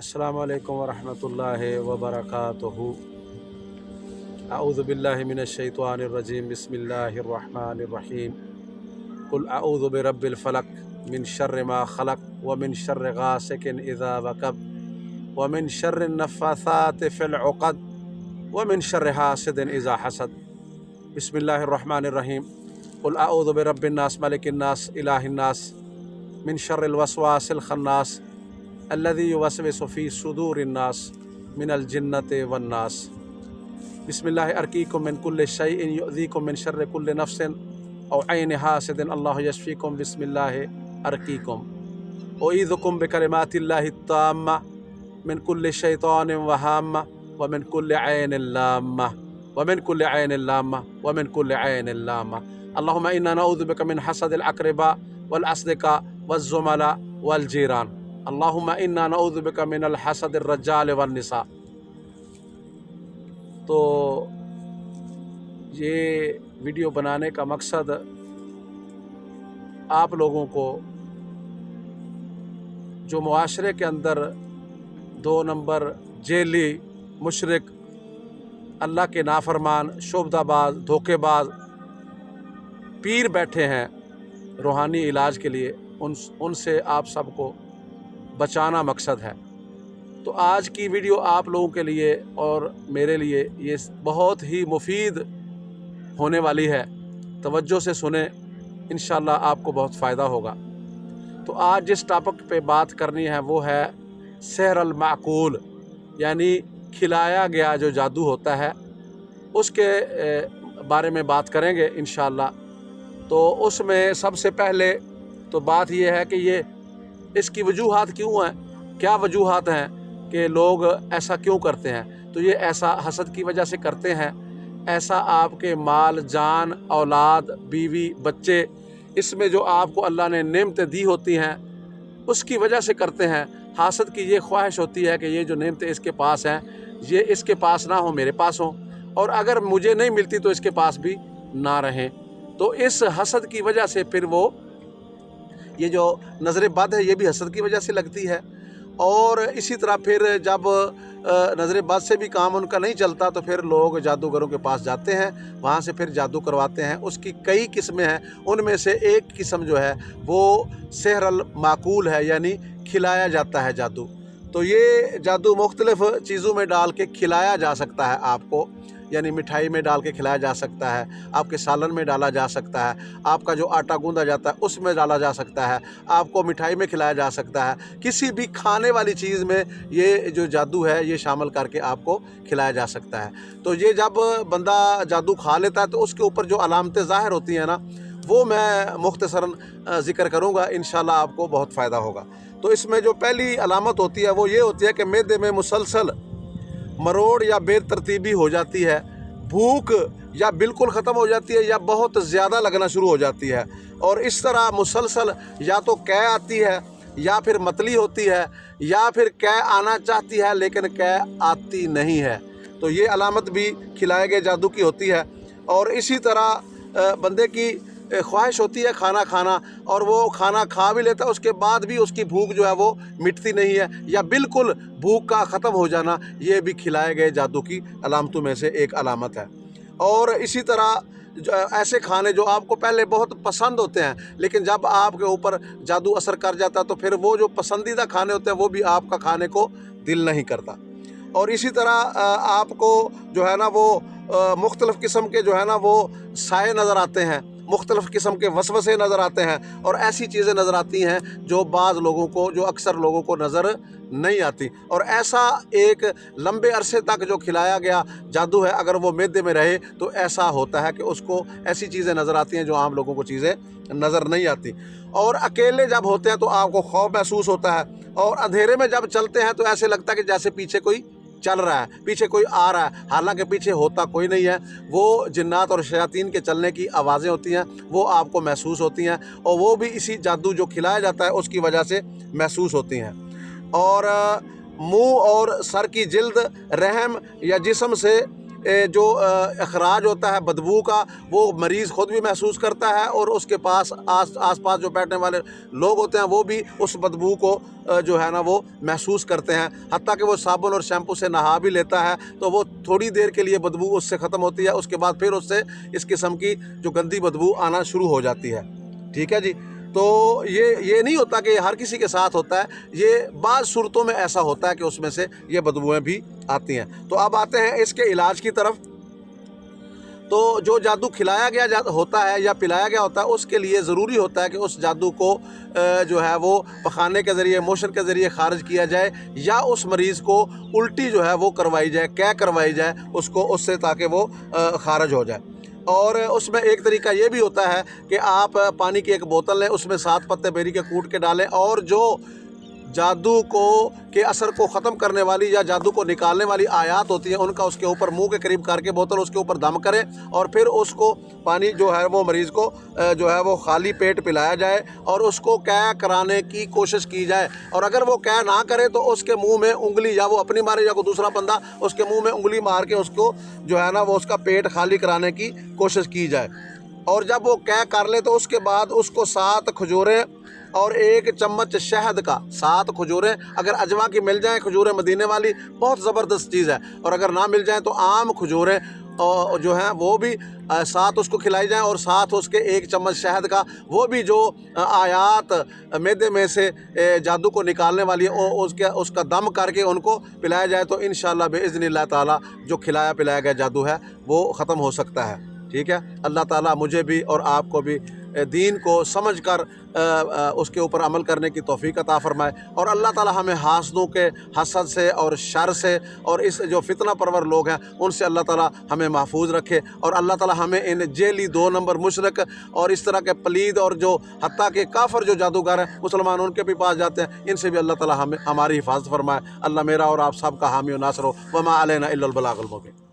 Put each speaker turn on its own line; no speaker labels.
अस्सलामु अलैकुम वरहमतुल्लाहि वबरकातुहू। अऊज़ु बिल्लाहि मिनश शैतानिर रजीम। बिस्मिल्लाहिर रहमानिर रहीम। कुल अऊज़ु बिरब्बिल फलक मिन शर्रि मा खलक व मिन शर्रि गासिकिन इज़ा वक़ब व मिन शर्रि नफ़्फ़ासाति फ़िल उक़द व मिन शर्रि हासिदिन इज़ा हसद। बिस्मिल्लाहिर रहमानिर रहीम। कुल अऊज़ु बिरब्बिन नास मलिकिन नास इलाहिन नास मिन शर्रिल वसवासिल खन्नास अल्लज़ी युवस्विसु फ़ी सुदूरिन नास मिनल जिन्नति वन नास। बिस्मिल्लाहि अर्कीकुम मिन कुल्लि शैइन युअज़ीकुम मिन शर्रि कुल्लि नफ्सिन औ ऐनि हासिदिन अल्लाहु यशफ़ीकुम बिस्मिल्लाहि अर्कीकुम। उईज़ुकुम बिकलिमातिल्लाहि त्ताम्मा मिन कुल्लि शैतानिन व हाम्मा व मिन कुल्लि ऐनिन लाम्मा व मिन कुल्लि ऐनिन लाम्मा व मिन कुल्लि ऐनिन लाम्मा। अल्लाहुम्मा इन्ना नऊज़ु बिका मिन हसदिल अक़रिबा वल अस्दिक़ा वज़्ज़ुमला वल जीरान। अल्लाहुम्मा इन्ना नऊज़ु बिका मिनल हसदिर रज्जाल वन निसा। तो ये वीडियो बनाने का मकसद आप लोगों को जो मुआशरे के अंदर 2 नंबर जेली, मुशरिक, अल्लाह के नाफरमान, शुबदाबाज, धोखेबाज पीर बैठे हैं रूहानी इलाज के लिए, उनसे आप सबको बचाना मकसद है। तो आज की वीडियो आप लोगों के लिए और मेरे लिए ये बहुत ही मुफीद होने वाली है। तवज्जो से सुने, इंशाअल्लाह आपको बहुत फ़ायदा होगा। तो आज जिस टॉपिक पे बात करनी है वो है सहर अल माकूल, यानी खिलाया गया जो जादू होता है उसके बारे में बात करेंगे इंशाअल्लाह। तो उसमें सबसे पहले तो बात ये है कि ये इसकी वजूहात क्यों हैं, क्या वजूहात हैं कि लोग ऐसा क्यों करते हैं। तो ये ऐसा हसद की वजह से करते हैं। ऐसा आपके माल, जान, औलाद, बीवी, बच्चे, इसमें जो आपको अल्लाह ने नेमतें दी होती हैं उसकी वजह से करते हैं। हासद की ये ख्वाहिश होती है कि ये जो नेमतें इसके पास हैं ये इसके पास ना हो, मेरे पास हो, और अगर मुझे नहीं मिलती तो इसके पास भी ना रहें। तो इस हसद की वजह से फिर वो ये जो नज़र बद है ये भी हसद की वजह से लगती है। और इसी तरह फिर जब नज़र बद से भी काम उनका नहीं चलता तो फिर लोग जादूगरों के पास जाते हैं, वहाँ से फिर जादू करवाते हैं। उसकी कई किस्में हैं, उनमें से एक किस्म जो है वो सहर अल माकूल है, यानी खिलाया जाता है जादू। तो ये जादू मुख्तलिफ़ चीज़ों में डाल के खिलाया जा सकता है आपको, यानी मिठाई में डाल के खिलाया जा सकता है, आपके सालन में डाला जा सकता है, आपका जो आटा गूंदा जाता है उसमें डाला जा सकता है, आपको मिठाई में खिलाया जा सकता है, किसी भी खाने वाली चीज़ में ये जो जादू है ये शामिल करके आपको खिलाया जा सकता है। तो ये जब बंदा जादू खा लेता है तो उसके ऊपर जो अलामतें ज़ाहिर होती हैं ना, वो मैं मुख्तसरन ज़िक्र करूँगा, इंशाअल्लाह आपको बहुत फ़ायदा होगा। तो इसमें जो पहली अलामत होती है वो ये होती है कि मैदे में मुसलसल मरोड़ या बेतरतीबी हो जाती है, भूख या बिल्कुल ख़त्म हो जाती है या बहुत ज़्यादा लगना शुरू हो जाती है, और इस तरह मुसलसल या तो कै आती है या फिर मतली होती है या फिर कै आना चाहती है लेकिन कै आती नहीं है। तो ये अलामत भी खिलाए गए जादू की होती है। और इसी तरह बंदे की ख्वाहिश होती है खाना खाना, और वो खाना खा भी लेता है, उसके बाद भी उसकी भूख जो है वो मिटती नहीं है, या बिल्कुल भूख का ख़त्म हो जाना, ये भी खिलाए गए जादू की अलामतों में से एक अलामत है। और इसी तरह ऐसे खाने जो आपको पहले बहुत पसंद होते हैं लेकिन जब आपके ऊपर जादू असर कर जाता है तो फिर वो जो पसंदीदा खाने होते हैं वो भी आपका खाने को दिल नहीं करता। और इसी तरह आपको जो है ना वो मुख्तलिफ़ किस्म के जो है ना वो साए नज़र आते हैं, मुख्तलिफ़ किस्म के वसवसे नज़र आते हैं, और ऐसी चीज़ें नज़र आती हैं जो बाज़ लोगों को, जो अक्सर लोगों को नज़र नहीं आती। और ऐसा एक लंबे अरसे तक जो खिलाया गया जादू है अगर वो मैदे में रहे तो ऐसा होता है कि उसको ऐसी चीज़ें नज़र आती हैं जो आम लोगों को चीज़ें नज़र नहीं आती। और अकेले जब होते हैं तो आपको खौफ महसूस होता है, और अंधेरे में जब चलते हैं तो ऐसे लगता है कि जैसे पीछे कोई चल रहा है, पीछे कोई आ रहा है, हालांकि पीछे होता कोई नहीं है। वो जिन्नात और शयातीन के चलने की आवाज़ें होती हैं, वो आपको महसूस होती हैं, और वो भी इसी जादू जो खिलाया जाता है उसकी वजह से महसूस होती हैं। और मुंह और सर की जिल्द, रहम या जिस्म से جو اخراج ہوتا ہے بدبو کا، وہ مریض خود بھی محسوس کرتا ہے اور اس کے پاس آس پاس جو بیٹھنے والے لوگ ہوتے ہیں وہ بھی اس بدبو کو جو ہے نا وہ محسوس کرتے ہیں۔ حتیٰ کہ وہ صابن اور شیمپو سے نہا بھی لیتا ہے تو وہ تھوڑی دیر کے لیے بدبو اس سے ختم ہوتی ہے، اس کے بعد پھر اس سے اس قسم کی جو گندی بدبو آنا شروع ہو جاتی ہے۔ ٹھیک ہے جی، تو یہ نہیں ہوتا کہ ہر کسی کے ساتھ ہوتا ہے، یہ بعض صورتوں میں ایسا ہوتا ہے کہ اس میں سے یہ بدبوئیں بھی آتی ہیں۔ تو اب آتے ہیں اس کے علاج کی طرف۔ تو جو جادو کھلایا گیا ہوتا ہے یا پلایا گیا ہوتا ہے، اس کے لیے ضروری ہوتا ہے کہ اس جادو کو جو ہے وہ پخانے کے ذریعے، موشن کے ذریعے خارج کیا جائے، یا اس مریض کو الٹی جو ہے وہ کروائی جائے، قے کروائی جائے اس سے، تاکہ وہ خارج ہو جائے۔ اور اس میں ایک طریقہ یہ بھی ہوتا ہے کہ آپ پانی کی ایک بوتل لیں، اس میں 7 پتے بیری کے کوٹ کے ڈالیں، اور جو جادو کے اثر کو ختم کرنے والی یا جادو کو نکالنے والی آیات ہوتی ہیں ان کا اس کے اوپر منہ کے قریب کر کے بوتل اس کے اوپر دم کریں، اور پھر اس کو پانی جو ہے وہ مریض کو جو ہے وہ خالی پیٹ پلایا جائے، اور اس کو قے کرانے کی کوشش کی جائے۔ اور اگر وہ قے نہ کرے تو اس کے منہ میں انگلی، یا وہ اپنی مارے یا کوئی دوسرا بندہ اس کے منہ میں انگلی مار کے اس کو جو ہے نا وہ اس کا پیٹ خالی کرانے کی کوشش کی جائے۔ اور جب وہ قے کر لے تو اس کے بعد اس کو 7 کھجوریں اور 1 چمچ شہد کا، 7 کھجوریں، اگر اجوا کی مل جائیں، کھجوریں مدینے والی بہت زبردست چیز ہے، اور اگر نہ مل جائیں تو عام کھجوریں جو ہیں وہ بھی 7 اس کو کھلائی جائیں، اور ساتھ اس کے 1 چمچ شہد کا، وہ بھی جو آیات معدے میں سے جادو کو نکالنے والی اس کا دم کر کے ان کو پلایا جائے، تو انشاءاللہ باذن اللہ تعالی جو کھلایا پلایا گیا جادو ہے وہ ختم ہو سکتا ہے۔ ٹھیک ہے، اللہ تعالیٰ مجھے بھی اور آپ کو بھی دین کو سمجھ کر اس کے اوپر عمل کرنے کی توفیق عطا فرمائے، اور اللہ تعالیٰ ہمیں حاسدوں کے حسد سے اور شر سے اور اس جو فتنہ پرور لوگ ہیں ان سے اللہ تعالیٰ ہمیں محفوظ رکھے، اور اللہ تعالیٰ ہمیں ان جیلی 2 نمبر مشرک اور اس طرح کے پلید اور جو حتیٰ کہ کافر جو جادوگر ہیں مسلمان ان کے بھی پاس جاتے ہیں، ان سے بھی اللہ تعالیٰ ہماری حفاظت فرمائے۔ اللہ میرا اور آپ سب کا حامی و ناصر ہو، وما علینا الا البلاغ المبین۔